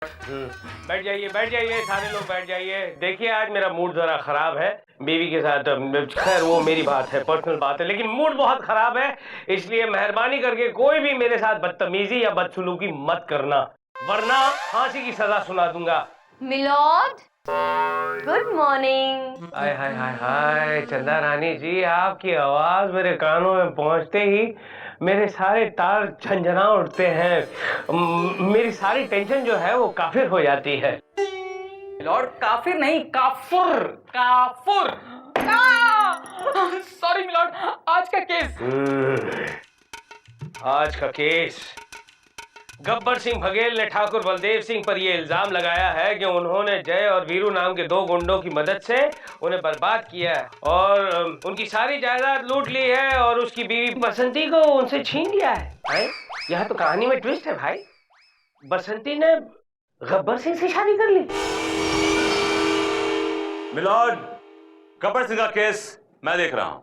बैठ जाइए सारे लोग बैठ जाइए। देखिए आज मेरा मूड जरा खराब है बीवी के साथ। खैर वो मेरी बात है, पर्सनल बात है, लेकिन मूड बहुत खराब है। इसलिए मेहरबानी करके कोई भी मेरे साथ बदतमीजी या बदसलूकी मत करना, वरना फांसी की सजा सुना दूंगा। Milord, good morning. Hi hi hi hi, Chanda Rani जी, आपकी आवाज मेरे कानों में पहुंचते ही मेरे सारे तार झंझना उठते हैं। मेरी सारी टेंशन जो है वो काफिर हो जाती है। लॉर्ड काफिर नहीं, काफुर काफुर। सॉरी मिलॉर्ड, आज का केस। आज का केस, गब्बर सिंह बघेल ने ठाकुर बलदेव सिंह पर यह इल्जाम लगाया है कि उन्होंने जय और वीरू नाम के दो गुंडों की मदद से उन्हें बर्बाद किया है और उनकी सारी जायदाद लूट ली है और उसकी बीवी बसंती को उनसे छीन लिया है। यह तो कहानी में ट्विस्ट है भाई। बसंती ने गब्बर सिंह से शादी कर ली। मिलॉर्ड, गब्बर सिंह का केस मैं देख रहा हूं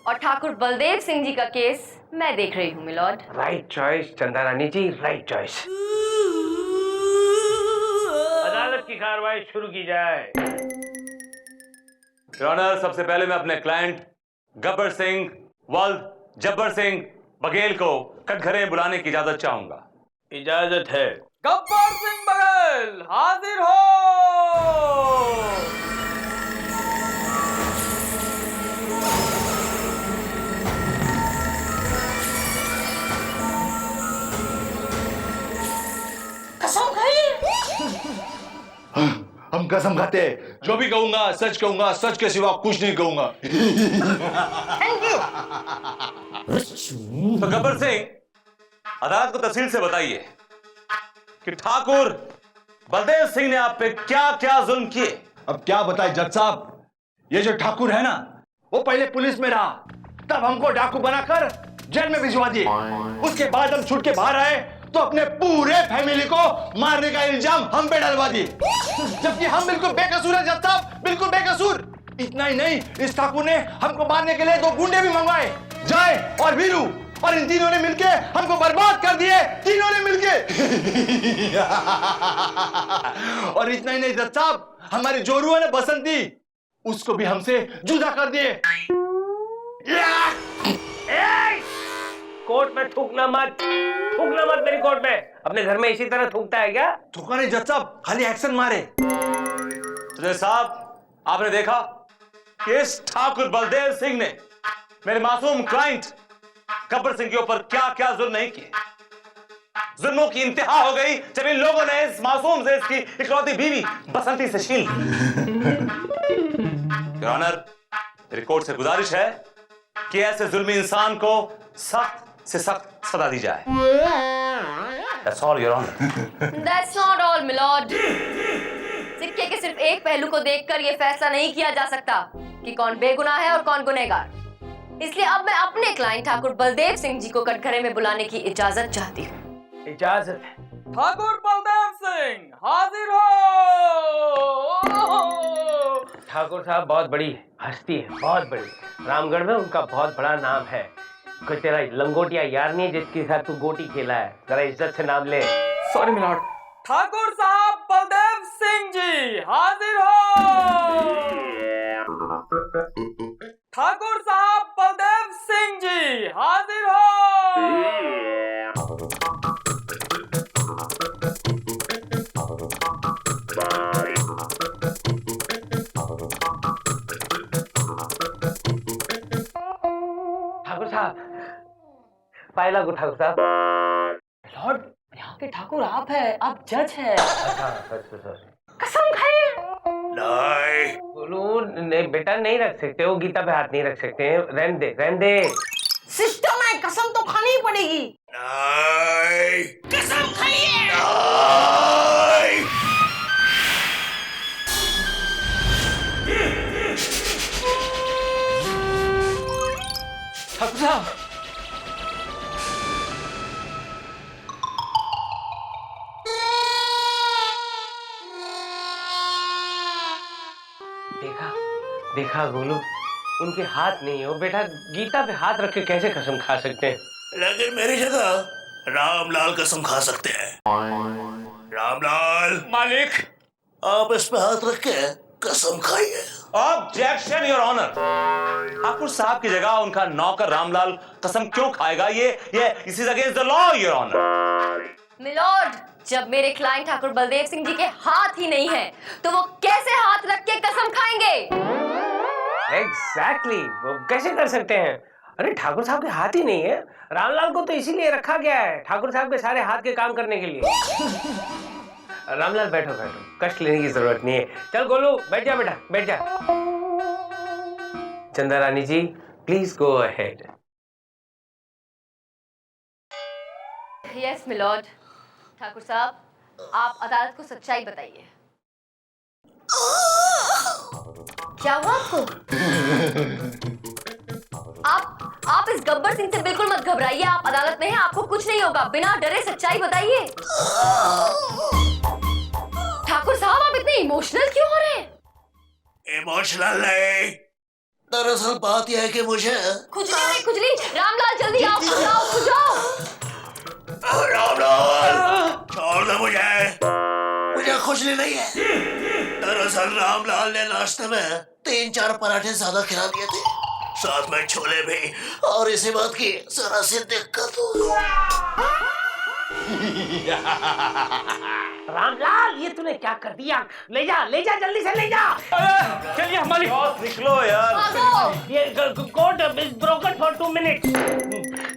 और ठाकुर बलदेव सिंह जी का केस मैं देख रही हूँ मिलॉर्ड। राइट चॉइस चंदा रानी जी, राइट चॉइस। अदालत की कार्रवाई शुरू की जाए। योर ऑनर, सबसे पहले मैं अपने क्लाइंट गब्बर सिंह वल्द जब्बर सिंह बघेल को कटघरे में बुलाने की इजाजत चाहूंगा। इजाजत है। गब्बर सिंह बघेल हाजिर हो। कसम खाई। हम कसम खाते, जो भी कहूंगा सच कहूंगा, सच के सिवा कुछ नहीं कहूंगा। Thank you. तो गब्बर सिंह, अदालत को तफसील से बताइए कि ठाकुर बलदेव सिंह ने आप पे क्या क्या जुल्म किए। अब क्या बताए जज साहब, ये जो ठाकुर है ना, वो पहले पुलिस में रहा, तब हमको डाकू बनाकर जेल में भिजवा दिए। उसके बाद हम छूट के बाहर आए तो अपने पूरे फैमिली को मारने का इल्जाम हम पे डलवा दिए, जबकि हम बिल्कुल बेकसूर है जज साहब, बिल्कुल बेकसूर। इतना ही नहीं, इस ठाकुर ने हमको मारने के लिए दो गुंडे भी मंगवाए, जय और वीरू, और इन तीनों ने मिलके हमको बर्बाद कर दिए, तीनों ने मिलके। और इतना ही नहीं जज साहब, हमारी जोरू है ना बसंती, उसको भी हमसे जुदा कर दिए। कोर्ट में थूकना मत मेरी कोर्ट में। अपने घर में इसी तरह थूकता है क्या? थूका नहीं जज साहब, खाली एक्शन मारे। तो जज साहब, आपने देखा कि इस ठाकुर बलदेव सिंह ने मेरे मासूम क्लाइंट गब्बर सिंह के ऊपर क्या क्या जुल्म नहीं किए। जुल्मों की इंतहा हो गई जब इन लोगों ने इस मासूम से इसकी इकलौती बीवी बसंती से छीन ली। योर ऑनर, मेरी कोर्ट से गुजारिश है कि ऐसे जुल्मी इंसान को सख्त से सख्त सजा दी जाए। That's all, Your Honor. That's not all, milord. सिक्के के सिर्फ एक पहलू को देखकर यह फैसला नहीं किया जा सकता कि कौन बेगुनाह है और कौन गुनहगार। इसलिए अब मैं अपने क्लाइंट ठाकुर बलदेव सिंह जी को कटघरे में बुलाने की इजाजत चाहती हूँ। इजाजत है। ठाकुर बलदेव सिंह हाजिर हो। ठाकुर साहब बहुत बड़ी हस्ती है, बहुत बड़ी। रामगढ़ में उनका बहुत बड़ा नाम है। कोई तेरा लंगोटिया यार नहीं है जिसके साथ तू गोटी खेला है? जरा इज्जत से नाम ले। Sorry milord. ठाकुर साहब बलदेव सिंह जी हाजिर हो। ठाकुर साहब बलदेव सिंह जी हाजिर हो। ठाकुर साहब, पायला को ठाकुर साहब। लॉर्ड, यहाँ के ठाकुर आप है, आप जज है। कसम खाई। नहीं बोलो, नहीं बेटा, नहीं रख सकते हो, गीता पे हाथ नहीं रख सकते हैं। रहने दे। सिस्टम है, कसम तो खानी ही पड़ेगी। नहीं। कसम खाइए। ठाकुर साहब, देखा गोलू, उनके हाथ नहीं हो बेटा, गीता पे हाथ रख के कैसे कसम खा सकते हैं? लेकिन मेरी जगह रामलाल कसम खा सकते हैं। रामलाल, मालिक, आप इस पे हाथ रख के कसम खाइए। Objection your honour. ठाकुर साहब की जगह उनका नौकर रामलाल कसम क्यों खाएगा? ये this is against the law your honour. Milord, जब मेरे क्लाइंट ठाकुर बलदेव सिंह जी के हाथ ही नहीं है तो वो कैसे हाथ रख के कसम खाएंगे? एग्जैक्टली, वो कैसे कर सकते हैं? अरे ठाकुर साहब के हाथ ही नहीं है। रामलाल को तो इसीलिए रखा गया है, ठाकुर साहब के सारे हाथ के काम करने के लिए। रामलाल बैठो बैठो, कष्ट लेने की जरूरत नहीं है। चल गोलू, बैठ जा बेटा, बैठ जा। Chanda Rani ji, please go ahead. Yes milord. Thakur साहब, आप अदालत को सच्चाई बताइए। क्या हुआ आपको? आप इस गब्बर सिंह से बिल्कुल मत घबराइए। आप अदालत में हैं, आपको कुछ नहीं होगा। बिना डरे सच्चाई बताइए। ठाकुर साहब, आप इतने इमोशनल क्यों हो रहे हैं? इमोशनल नहीं, दरअसल बात यह है कि मुझे खुजली हो रही, खुजली। रामलाल जल्दी आओ, खुजाओ खुजाओ। रामलाल, छोड़ दो मुझे खुजली नहीं है। दरअसल रामलाल ने नाश्ते में 3-4 पराठे ज्यादा खिला दिए थे, साथ में छोले भी, और इसी बात की जरा सी दिक्कत हो। रामलाल, ये तूने क्या कर दिया? ले जा जल्दी से ले जा। चलिए हमारी निकलो यार। भागो। ये court is broken for 2 minutes.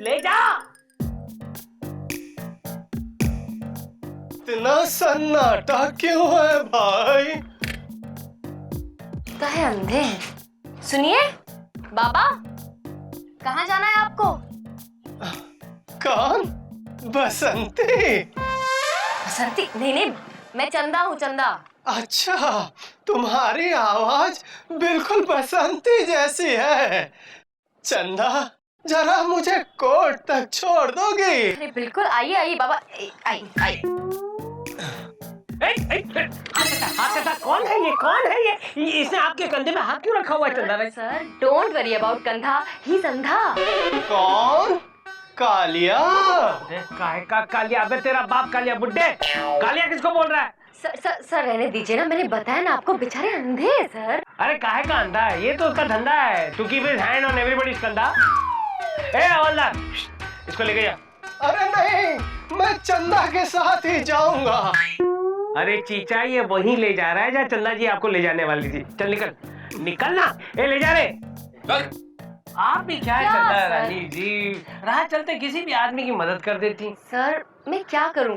ले जा। इतना सन्नाटा क्यों है भाई? तो है अंधे हैं। सुनिए बाबा, कहाँ जाना है आपको? कौन? बसंती? बसंती? नहीं, मैं चंदा हूँ, चंदा। अच्छा, तुम्हारी आवाज बिल्कुल बसंती जैसी है। चंदा, जरा मुझे कोर्ट तक छोड़ दोगी? अरे बिल्कुल, आइए बाबा, आइए। कौन है ये? कौन है ये? इसने आपके कंधे में हाथ क्यों रखा हुआ है? चंदा सर, डोंट वरी अबाउट कंधा, ही इज अंधा। कौन? कालिया? काहे का कालिया? अबे तेरा बाप कालिया, बुड्ढे। कालिया किसको बोल रहा है? सर रहने दीजिए ना, मैंने बताया ना आपको, बेचारे अंधे हैं सर। अरे काहे का अंधा है? ये तो उसका धंधा है, to keep his hand on everybody's कंधा। ए हवलदार, इसको लेके जा। अरे नहीं, मैं चंदा के साथ ही जाऊंगा। अरे चीचा, ये वहीं ले जा रहा है जहाँ चंदा जी आपको ले जाने वाली थी। चल निकल ना। ए ले जा रे। आप भी क्या क्या चंदा सर? रानी जी, राह चलते किसी भी आदमी की मदद कर देती। सर मैं क्या करूं,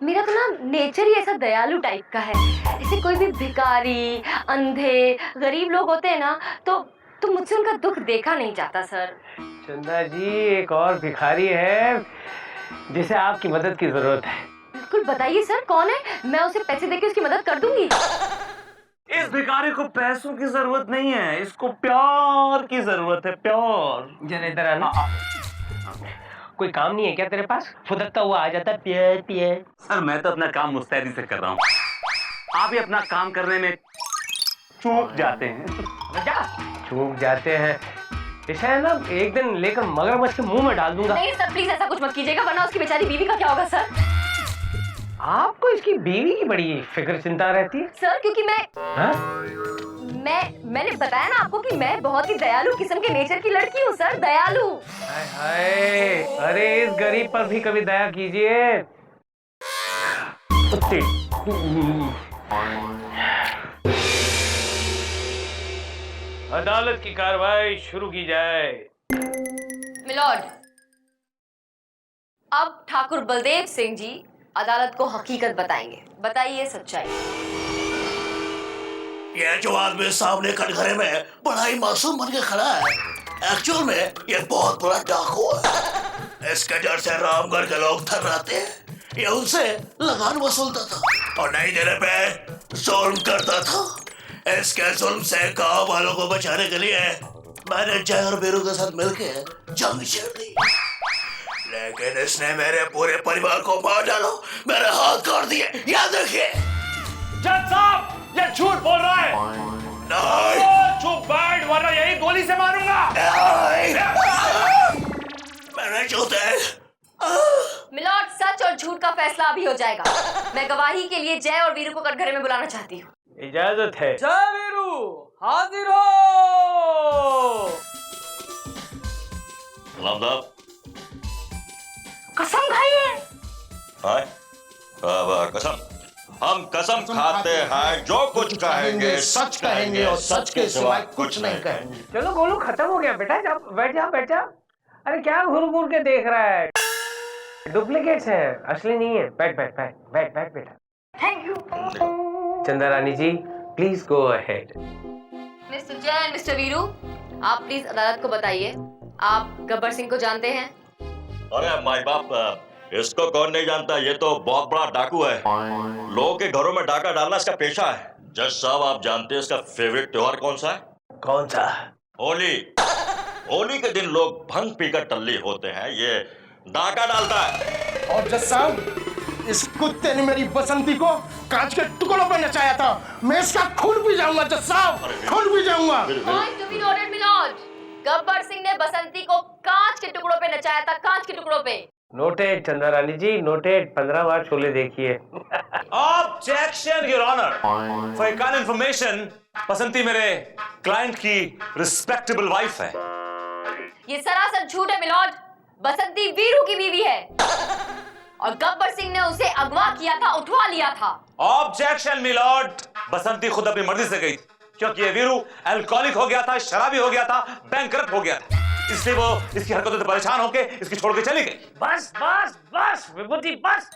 मेरा तो ना नेचर ही ऐसा दयालु टाइप का है। ऐसे कोई भी भिखारी, अंधे, गरीब लोग होते हैं ना, तो मुझसे उनका दुख देखा नहीं जाता सर। चंदा जी, एक और भिखारी है जिसे आपकी मदद की जरूरत है। बिल्कुल बताइए सर, कौन है? मैं उसे पैसे देके उसकी मदद कर दूंगी। इस भिखारी को पैसों की जरूरत नहीं है, इसको प्यार की जरूरत है, प्यार। जरा इधर आना। कोई काम नहीं है क्या तेरे पास? फुदकता हुआ आ जाता है, प्यार प्यार। सर, मैं तो अपना काम मुस्तैदी से कर रहा हूँ, आप ही अपना काम करने में चूक जाते हैं। चूक जाते हैं? इसे है ना, एक दिन लेकर मगरमच्छ के मुंह में डाल दूंगा। नहीं सर, प्लीज ऐसा कुछ मत कीजिएगा, वरना उसकी बेचारी बीवी का क्या होगा सर? आपको इसकी बीवी की बड़ी फिक्र चिंता रहती है सर, क्योंकि हाँ? मैंने बताया ना आपको कि मैं बहुत ही दयालु किस्म के नेचर की लड़की हूँ सर, दयालु। हाय हाय, अरे इस गरीब पर भी कभी दया कीजिए। अदालत की कार्रवाई शुरू की जाए। मिलॉर्ड, अब ठाकुर बलदेव सिंह जी अदालत को हकीकत बताएंगे। बताइए सच्चाई। ये जो आदमी सामने कटघरे में बड़ा ही मासूम बन के खड़ा है, एक्चुअल में ये बहुत बड़ा डाकू है। इसके डर से रामगढ़ के लोग थर्राते हैं। ये उनसे लगान वसूलता था और नहीं देने पे जुल्म करता था। इसके जुल्म से गांव वालों को बचाने के लिए मैंने जय और बीरू के साथ मिलके जंग छेड़ दी, लेकिन इसने मेरे पूरे परिवार को मार डाला, मेरे हाथ काट दिए। याद रखिए। जज साहब, ये झूठ बोल रहा है। नहीं, चुप बैठ, वरना यही गोली से मारूंगा। मेरे जूते। मिलॉर्ड, सच और झूठ का फैसला अभी हो जाएगा। मैं गवाही के लिए जय और वीरू को कटघरे में बुलाना चाहती हूँ। इजाजत है। जय वीरू, हाजिर हो। सलाम साहब। कसम खाइए। हाय कसम, हम कसम खाते हैं जो कुछ कहेंगे सच कहेंगे और सच के सिवाय कुछ नहीं कहेंगे। चलो गोलू, खत्म हो गया बेटा, जा बैठ जा बैठ जा। अरे क्या घूर घूर के देख रहा है? डुप्लीकेट्स है, असली नहीं है। बैठ बैठ बैठ बैठ बैठ बेटा। Thank you. चंदा Rani ji, please go ahead. Mister जय, मिस्टर वीरू, आप प्लीज अदालत को बताइए, आप गब्बर सिंह को जानते हैं? अरे माई बाप, इसको कौन नहीं जानता? ये तो बहुत बड़ा डाकू है। लोगों के घरों में डाका डालना इसका पेशा है। जज साहब, आप जानते हैं इसका फेवरेट त्योहार कौन सा है? कौन सा? होली। होली के दिन लोग भंग पीकर टल्ली होते हैं, ये डाका डालता है। और जज साहब, इस कुत्ते ने मेरी बसंती को कांच के टुकड़ों पे नचाया था। मैं इसका खून पी जाऊंगा जज साहब, खून पी जाऊंगा। Point to be noted milord. Gabbar Singh ने बसंती को कांच के टुकड़ों पे नचाया था, कांच के टुकड़ों पे। नोटेड चंदा रानी जी, नोटेड। 15 बार शोले देखिए। Objection your honour. For your kind information, Basanti मेरे क्लाइंट की रिस्पेक्टेबल वाइफ है। ये सरासर झूठ है मिलॉर्ड। बसंती वीरू की बीवी है और गब्बर सिंह ने उसे अगवा किया था, उठवा लिया था। Objection milord. बसंती खुद अपनी मर्जी से गई क्योंकि ये वीरू अल्कोहलिक हो गया था, शराबी हो गया था, बैंकरप्ट हो गया था, इसलिए वो इसकी हरकतों से परेशान होके इसकी छोड़ के चली गई। बस बस बस विभूति, बस।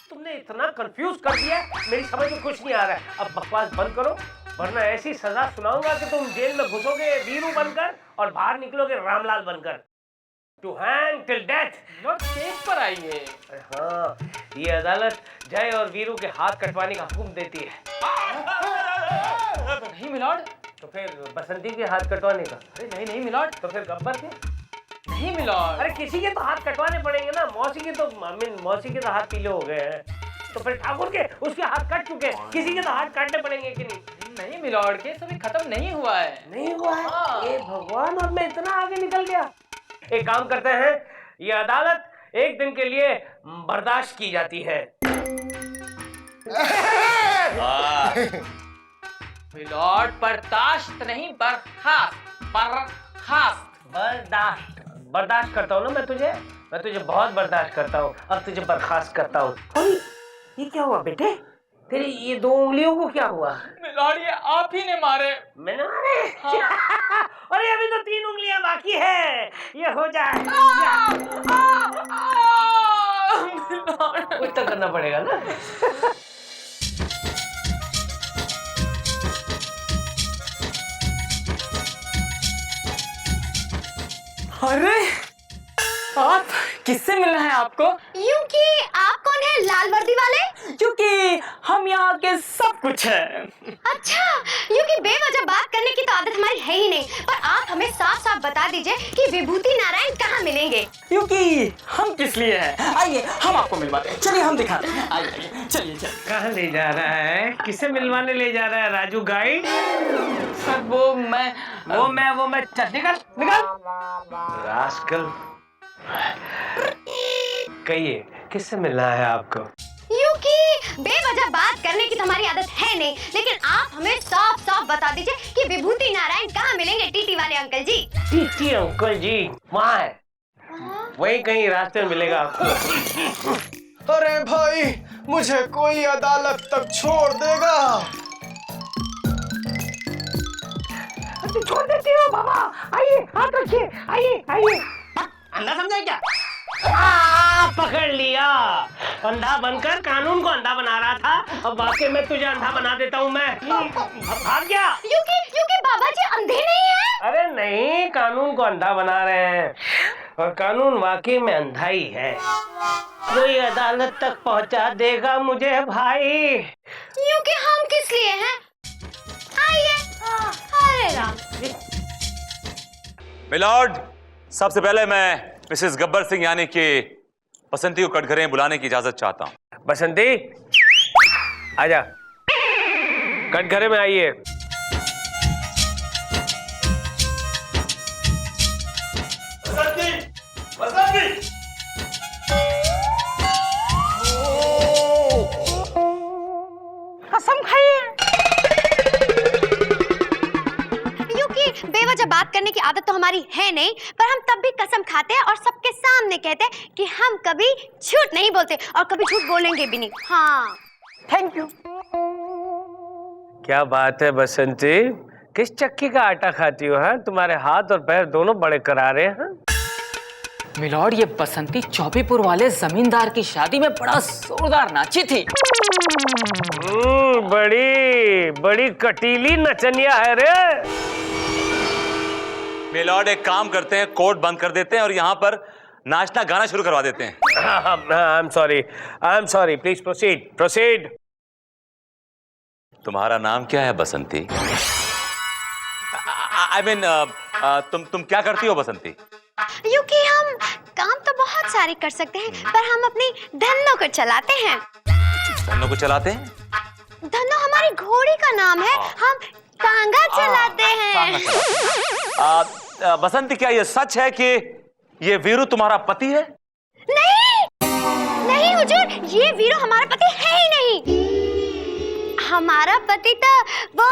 तुमने इतना कंफ्यूज कर दिया, मेरी समझ में कुछ नहीं आ रहा है। अब बकवास बंद करो, वरना ऐसी सजा सुनाऊंगा कि तुम जेल में घुसोगे वीरू बनकर और बाहर निकलोगे रामलाल बनकर। To hang till death. Case पर आइए। हाँ, ये अदालत जय और वीरू के हाथ कटवाने का हुक्म देती है। नहीं मिलॉर्ड। तो फिर बसंती के हाथ कटवाने का? अरे नहीं नहीं मिलॉर्ड। तो फिर गब्बर के? नहीं मिलॉर्ड। अरे किसी के तो हाथ कटवाने पड़ेंगे ना। मौसी के तो मौसी के तो हाथ पीले हो गए हैं, तो फिर ठाकुर के उसके हाथ कट चुके हैं, किसी के तो हाथ काटने पड़ेंगे कि नहीं? नहीं मिलॉर्ड, केस अभी खत्म नहीं हुआ है। नहीं हुआ है? हाँ। ये भगवान, अब मैं इतना आगे निकल गया। एक काम करते हैं, ये अदालत एक दिन के लिए बर्दाश्त की जाती है। मिलॉर्ड, बर्दाश्त नहीं, बर्खास्त। बर्खास्त। बर्दाश्त करता हूँ ना मैं तुझे बहुत बर्दाश्त करता हूँ। अब तुझे बर्खास्त करता हूँ। ये क्या हुआ बेटे? तेरी ये 2 उंगलियों को क्या हुआ? मिलॉर्ड, ये आप ही ने मारे। मैंने मारे? अरे अभी तो 3 उंगलियां बाकी है, ये हो जाए। कुछ तो करना पड़ेगा ना। अरे आप किससे मिलना है आपको? यूं कि आप कौन है, लाल वर्दी वाले? क्योंकि हम यहाँ के सब कुछ है। अच्छा, यूं कि बेवजह बात करने की तो आदत हमारी है ही नहीं, पर आप हमें साफ साफ बता दीजिए कि विभूति नारायण कहाँ मिलेंगे। क्योंकि हम किस लिए हैं? आइए हम आपको मिलवाते हैं। चलिए हम दिखाते हैं। आइए चलिए चलिए। कहाँ ले जा रहा है? किसे मिलवाने ले जा रहा है राजू गाइड? सर वो मैं चल निकल रास्कल। कहिए, किससे मिलना है आपको? यूं कि बेवजह बात करने की तो हमारी आदत है नहीं, लेकिन आप हमें साफ साफ बता दीजिए कि विभूति नारायण कहाँ मिलेंगे, टीटी वाले अंकल जी। टीटी अंकल जी वहाँ है, वही कहीं रास्ते में मिलेगा आपको। अरे भाई, मुझे कोई अदालत तक छोड़ देगा? छोड़ देती हो बाबा। आइए, हाथ रखिए। आइए। अंधा समझा क्या? पकड़ लिया। अंधा बनकर कानून को अंधा बना रहा था, अब वाकई में तुझे अंधा बना देता हूँ मैं। भाग गया। यूं कि बाबा जी अंधे नहीं हैं? अरे नहीं, कानून को अंधा बना रहे हैं और कानून वाकई में अंधा ही है। कोई अदालत तक पहुंचा देगा मुझे भाई। यूं कि हम किस लिए हैं? आइए। अरे राम। मिलॉर्ड, सबसे पहले मैं मिसेस गब्बर सिंह यानी कि बसंती को कटघरे बुलाने की इजाजत चाहता हूं। बसंती, आजा, कटघरे में आइए। बसंती! आदत तो हमारी है नहीं, पर हम तब भी कसम खाते हैं और सबके सामने कहते हैं कि हम कभी झूठ नहीं बोलते और कभी झूठ बोलेंगे भी नहीं। हाँ, थैंक यू। क्या बात है बसंती, किस चक्की का आटा खाती हो? है तुम्हारे हाथ और पैर दोनों बड़े करारे हैं। मिलॉर्ड, ये बसंती चौबीपुर वाले जमींदार की शादी में बड़ा जोरदार नाची थी। बड़ी बड़ी कटीली नचनिया है रे। मिलॉर्ड, एक काम करते हैं, कोर्ट बंद कर देते हैं और यहाँ पर नाचना गाना शुरू करवा देते हैं। I am sorry, please proceed. तुम्हारा नाम क्या है बसंती? I mean, तुम क्या करती हो बसंती? क्योंकि हम काम तो बहुत सारे कर सकते हैं, पर हम अपनी धन्नो को चलाते हैं। धन्नो को चलाते हैं? धन्नो हमारी घोड़ी का नाम है, हम टांगा चलाते हैं। बसंती, क्या ये सच है कि ये वीरू तुम्हारा पति है? नहीं हुजूर, ये वीरू हमारा पति है ही नहीं। हमारा पति तो वो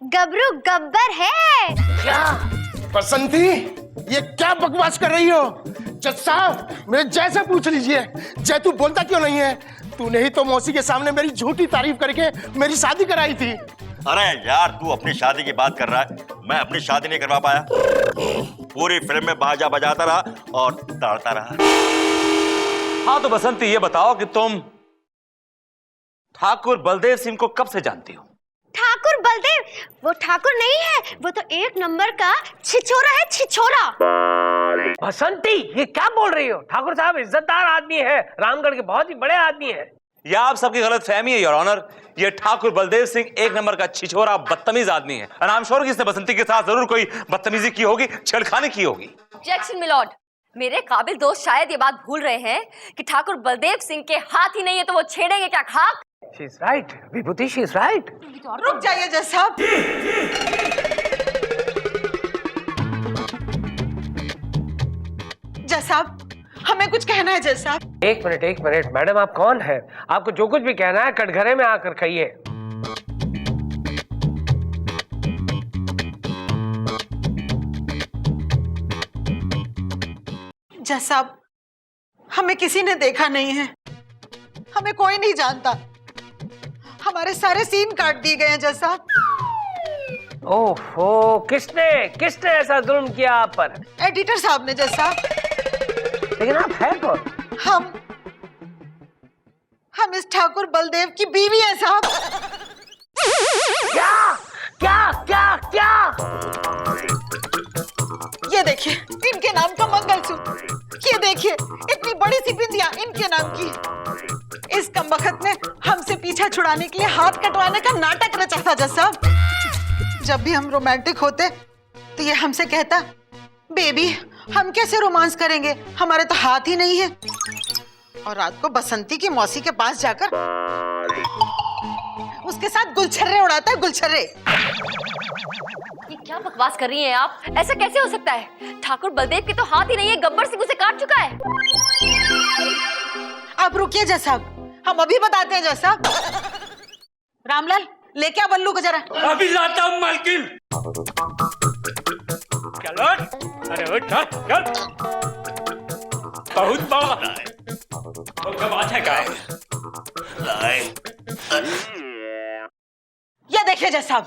गबरू गब्बर है। क्या बसंती, ये क्या बकवास कर रही हो? जज साहब, मेरे जैसा पूछ लीजिए, जय तू बोलता क्यों नहीं है? तूने ही तो मौसी के सामने मेरी झूठी तारीफ करके मेरी शादी कराई थी। अरे यार, तू अपनी शादी की बात कर रहा है, मैं अपनी शादी नहीं करवा पाया। पूरी फिल्म में बाजा बजाता रहा और दौड़ता रहा। हाँ तो बसंती, ये बताओ कि तुम ठाकुर बलदेव सिंह को कब से जानती हो? ठाकुर बलदेव? वो ठाकुर नहीं है, वो तो एक नंबर का छिछोरा है, छिछोरा। बसंती, ये क्या बोल रही हो? ठाकुर साहब इज्जतदार आदमी है, रामगढ़ के बहुत ही बड़े आदमी है। यह आप सबकी गलत फहमी है योर ऑनर। ये ठाकुर बलदेव सिंह एक नंबर का छिछोरा बदतमीज आदमी है। और आई एम श्योर कि इसने बसंती के साथ जरूर कोई बदतमीजी की होगी, छेड़खानी की होगी। ऑब्जेक्शन मिलॉर्ड, मेरे काबिल दोस्त शायद ये बात भूल रहे हैं कि ठाकुर बलदेव सिंह के हाथ ही नहीं है तो वो छेड़ेंगे क्या खाक? She is right, Vibhuti, she is right। रुक जाइए जज साहब। जज साहब, हमें कुछ कहना है जज साहब। एक मिनट मैडम, आप कौन है? आपको जो कुछ भी कहना है कटघरे में आकर कहिए। जज साहब, हमें किसी ने देखा नहीं है, हमें कोई नहीं जानता, हमारे सारे सीन काट दिए गए हैं जज साहब। ओहो, किसने ऐसा जुल्म किया आप पर? एडिटर साहब ने जज साहब। लेकिन आप है कौन? हम इस ठाकुर बलदेव की बीवी हैं साहब। क्या? ये देखिए, इनके नाम का मंगलसूत्र, ये देखिए इतनी बड़ी सी बिंदिया इनके नाम की। इस कमबख्त ने हमसे पीछा छुड़ाने के लिए हाथ कटवाने का नाटक रचा था जज साहब। जब भी हम रोमांटिक होते तो ये हमसे कहता, बेबी हम कैसे रोमांस करेंगे, हमारे तो हाथ ही नहीं है। और रात को बसंती की मौसी के पास जाकर उसके साथ गुलछर्रे उड़ाता है, गुलछर्रे। ये क्या बकवास कर रही हैं आप? ऐसा कैसे हो सकता है? ठाकुर बलदेव के तो हाथ ही नहीं है, गब्बर सिंह उसे काट चुका है। आप रुकिए जज साहब, हम अभी बताते हैं जज साहब। रामलाल, लेके आ बल्लू को जरा। अभी लाता हूँ मालकिन। चलो, अरे उठ, चल। बहुत बड़ा तो बात है क्या? ये देखिए जज साहब।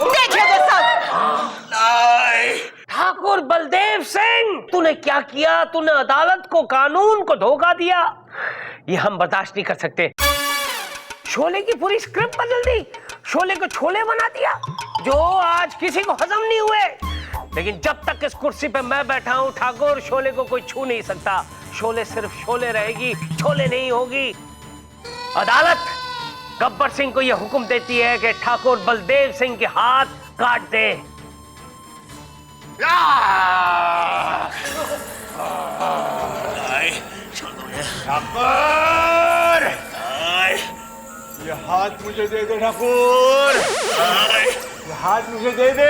देखिए जज साहब। ठाकुर बलदेव सिंह, तूने क्या किया? तूने अदालत को, कानून को धोखा दिया। ये हम बर्दाश्त नहीं कर सकते। शोले की पूरी स्क्रिप्ट बदल दी, शोले को छोले बना दिया, जो आज किसी को हजम नहीं हुए। लेकिन जब तक इस कुर्सी पे मैं बैठा हूं ठाकुर, शोले को कोई छू नहीं सकता। शोले सिर्फ शोले रहेगी, छोले नहीं होगी। अदालत गब्बर सिंह को यह हुक्म देती है कि ठाकुर बलदेव सिंह के हाथ काट दे। ठाकुर, ये हाथ मुझे दे दे ठाकुर, ये हाथ मुझे दे दे।